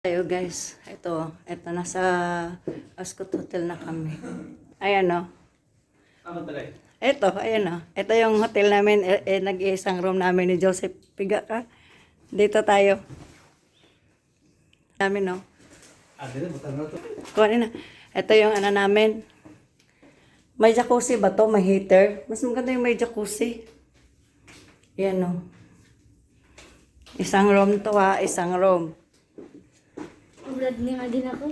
Tayo guys, ito nasa Ascot Hotel na kami. Ayan o. Ayan o. Ito yung hotel namin, nag-iisang room namin ni Joseph. Piga ka. Dito tayo. Namin o. Kuhanin na. Ito yung ano namin. May jacuzzi ba to? May heater? Mas maganda yung may jacuzzi. Ayan o. Isang room to ha, isang room. Vlog niya nga din ako.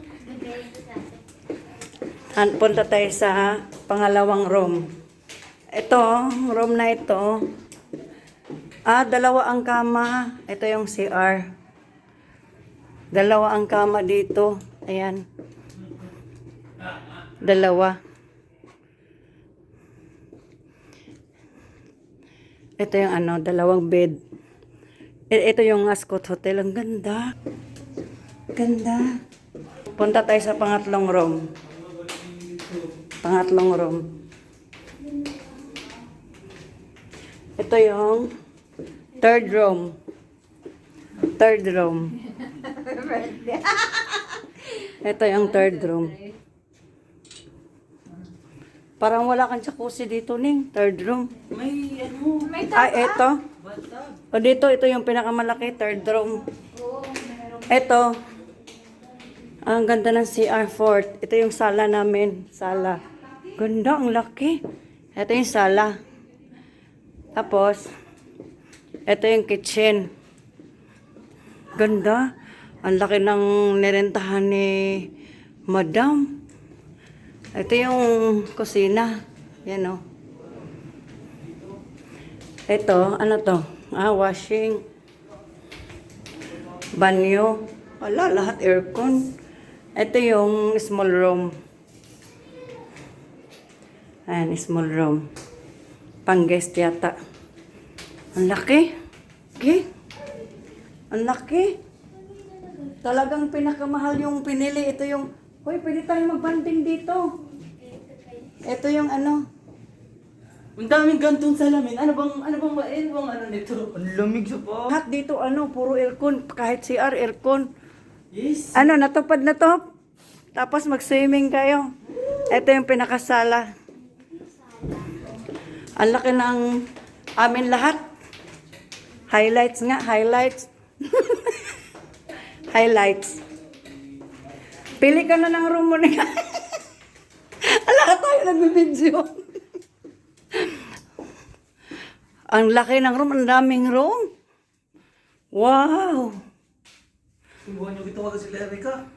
Punta tayo sa pangalawang room. Ito, room na ito. Dalawa ang kama. Ito yung CR. Dalawa ang kama dito. Ayan. Dalawa. Ito yung dalawang bed. Ito yung Ascot Hotel. Ang ganda. Ganda. Punta tayo sa pangatlong room. Pangatlong room. Ito yung third room. Third room. Ito yung third room. Parang wala kang jacuzzi dito, Ning. Third room. May Ito. O dito, ito yung pinakamalaki. Third room. Ito. Ang ganda ng CR Fort. Ito yung sala namin. Sala. Ganda, ang laki. Ito yung sala. Tapos, ito yung kitchen. Ganda. Ang laki ng nirentahan ni Madam. Ito yung kusina. Yan o. Ito, ano to? Washing. Banyo. Wala, lahat aircon. Ito yung small room. Ayan, small room. Pang guest yata. Ang laki. Okay? Ang laki. Talagang pinakamahal yung pinili. Ito yung, hoy, pwede tayong magbanding dito. Ito yung ano. Ang daming gantong salamin. Ano bang nito? Ang lamig sa pa. Lahat dito puro aircon. Kahit CR, aircon. Yes. Natupad na to. Tapos mag-swimming kayo. Ito yung pinakasala. Ang laki ng amin lahat. Highlights nga, highlights. Highlights. Pili ka na ng room mo na. Lahat tayo nagbibideo. Ang laki ng room, ang daming room. Wow! Ibuhan nyo gitawagan sila Erika.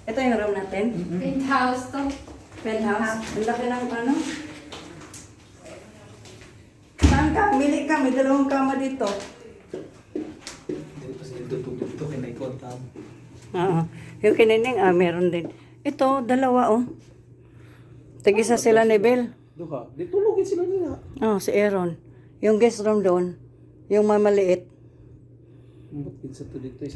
Ito yung room natin. penthouse to. Penthouse. Ang laki ng ano. Saan ka? Mili ka. May dalawang kama dito. Hindi pa sila tutugtog ito. Kinaikontam. Oo. Yung kinining, meron din. Ito, dalawa Tag-isa sila ni Bel. Duha. Di tulogin sila nila. Si Aaron. Yung guest room doon. Yung mamaliit. Ba't pinsa to dito isa?